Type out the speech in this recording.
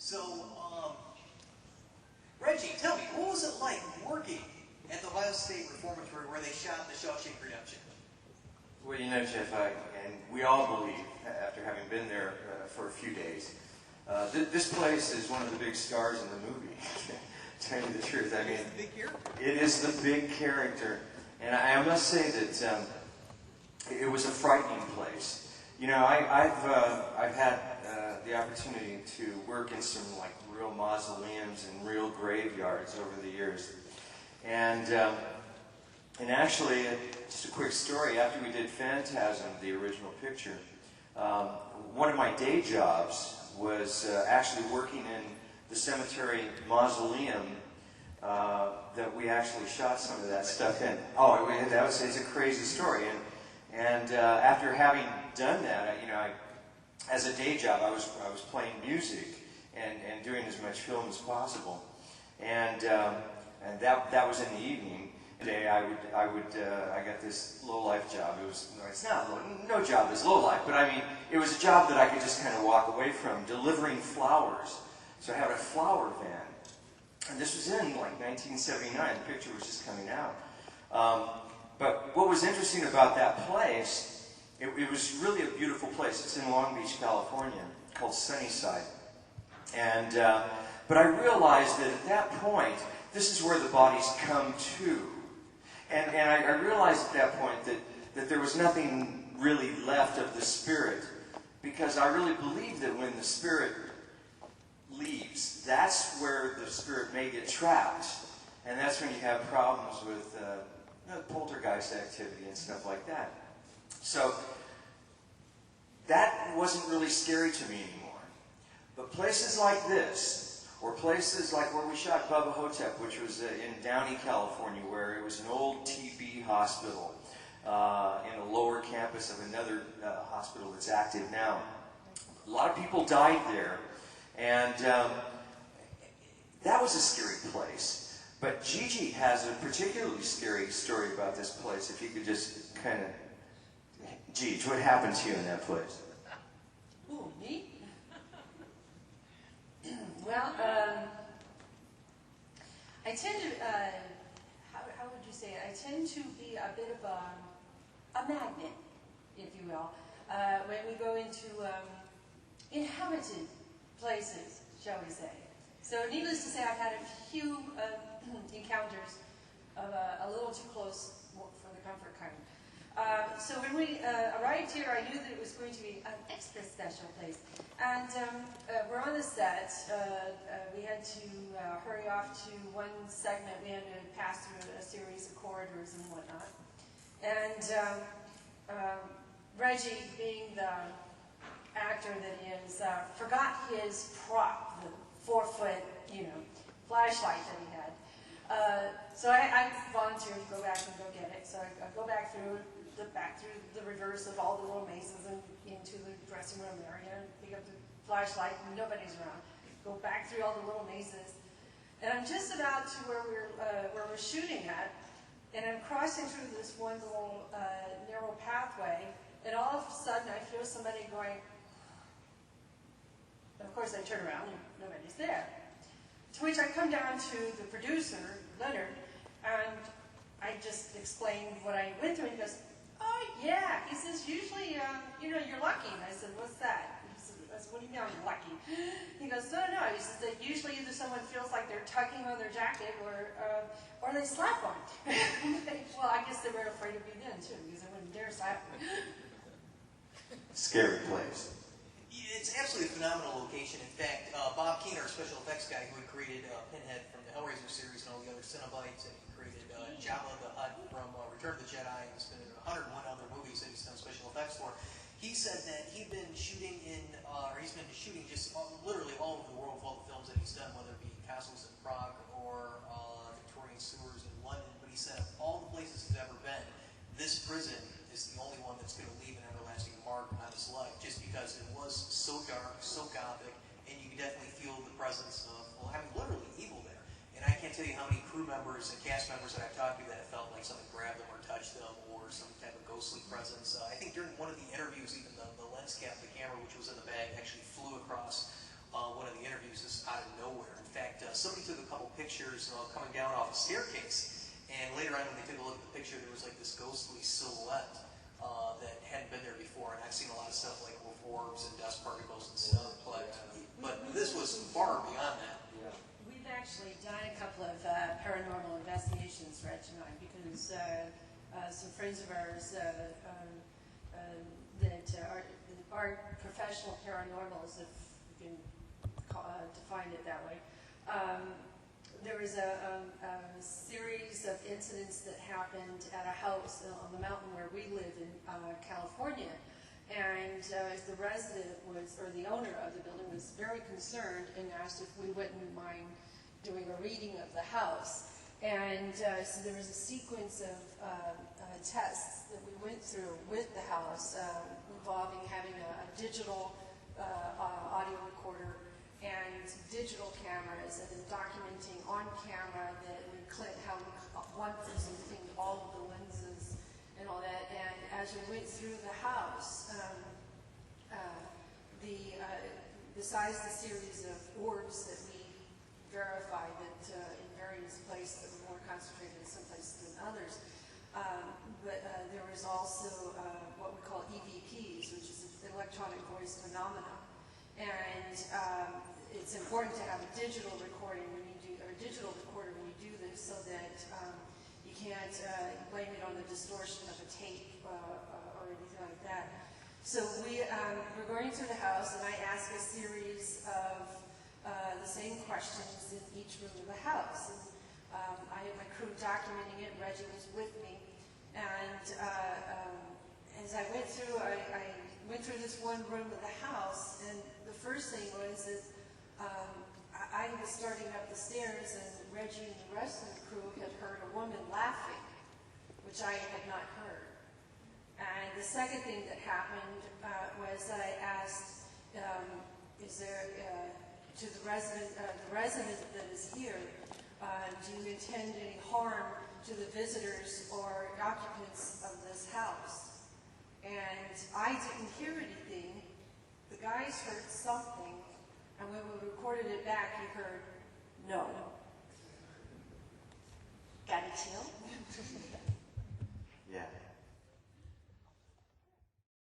So, Reggie, tell me, what was it like working at the Ohio State Reformatory where they shot The Shawshank Redemption? Well, you know, Jeff, and we all believe, after having been there for a few days, this place is one of the big stars in the movie. To tell you the truth, I mean, It's the big character. It is the big character, and I must say that it was a frightening place. You know, I've had the opportunity to work in some like real mausoleums and real graveyards over the years, and actually, just a quick story. After we did Phantasm, the original picture, one of my day jobs was actually working in the cemetery mausoleum that we actually shot some of that stuff in. Oh, it's a crazy story. And after having done that, you know, as a day job, I was playing music and doing as much film as possible. And that was in the evening. Today I got this low-life job. It's not no job is low-life, but I mean it was a job that I could just kind of walk away from, delivering flowers. So I had a flower van, and this was in like 1979. The picture was just coming out. But what was interesting about that place, it was really a beautiful place. It's in Long Beach, California, called Sunnyside. And but I realized that at that point, this is where the bodies come to. And I realized at that point that there was nothing really left of the spirit, because I really believe that when the spirit leaves, that's where the spirit may get trapped, and that's when you have problems with poltergeist activity and stuff like that. So that wasn't really scary to me anymore. But places like this, or places like where we shot Bubba Hotep, which was in Downey, California, where it was an old TB hospital in a lower campus of another hospital that's active now. A lot of people died there, and that was a scary place. But Gigi has a particularly scary story about this place. If you could just kind of... Gigi, what happened to you in that place? Ooh, me? Well, I tend to, how would you say it? I tend to be a bit of a magnet, if you will, when we go into inhabited places, shall we say. So needless to say, I've had a few encounters of a little too close for the comfort kind. So when we arrived here, I knew that it was going to be an extra special place. And we're on the set. We had to hurry off to one segment. We had to pass through a series of corridors and whatnot. And Reggie, being the actor that he is, forgot his prop, the 4-foot, flashlight that he had. So I volunteered to go back and go get it. So I go back through the reverse of all the little mazes and into the dressing room area and pick up the flashlight, and nobody's around. Go back through all the little mazes, and I'm just about to where we're shooting at, and I'm crossing through this one little narrow pathway, and all of a sudden I feel somebody going. And of course I turn around and nobody's there. To which I come down to the producer, Leonard, and I just explained what I went through, and he goes, "Oh yeah," he says, "usually, you're lucky." And I said, "What's that?" I said, "What do you mean I'm lucky?" He goes, "No. He says that usually either someone feels like they're tugging on their jacket or they slap them." Well, I guess they were afraid of me then too, because they wouldn't dare slap me. Scary place. It's absolutely a phenomenal location. In fact, Bob Keane, our special effects guy, who had created Pinhead from the Hellraiser series and all the other Cenobites, and he created Jabba the Hutt from Return of the Jedi, and he's been in 101 other movies that he's done special effects for. He said that he's been shooting just literally all over the world with all the films that he's done, whether it be castles in Prague or Victorian sewers in London. But he said of all the places he's ever been, this prison is the only one that's going to leave an everlasting mark on his life, just because it was so dark, so gothic, and you could definitely feel the presence of, literally evil there. And I can't tell you how many crew members and cast members that I've talked to that have felt like something grabbed them or touched them, or some type of ghostly presence. I think during one of the interviews, even the lens cap, the camera, which was in the bag, actually flew across one of the interviews. This creatures coming down off a staircase. And later on, when they took a look at the picture, there was like this ghostly silhouette that hadn't been there before. And I've seen a lot of stuff like with orbs and dust particles and stuff. But this was far beyond that. We've actually done a couple of paranormal investigations, Reg and I, because some friends of ours that are professional paranormals, if you can define it that way. There was a series of incidents that happened at a house on the mountain where we live in California. And the resident was, or the owner of the building was very concerned and asked if we wouldn't mind doing a reading of the house. And so there was a sequence of tests that we went through with the house involving having a digital audio recorder and digital cameras, and then documenting on camera that we how we cleaned all of the lenses and all that. And as we went through the house, besides the series of orbs that we verified that in various places that were more concentrated in some places than others, but there was also what we call EVPs, which is an electronic voice phenomenon. And it's important to have a digital recording when you do, or a digital recorder when you do this, so that you can't blame it on the distortion of a tape or anything like that. So we're going through the house, and I ask a series of the same questions in each room of the house. And I have my crew documenting it. Reggie was with me, and as I went through, I went through this one room of the house, and the first thing was that I was starting up the stairs, and Reggie and the rest of the crew had heard a woman laughing, which I had not heard. And the second thing that happened was that I asked, is there, to the resident that is here, do you intend any harm to the visitors or occupants of this house? And I didn't hear anything. The guys heard something, and when we recorded it back, he heard, no. Got a chill?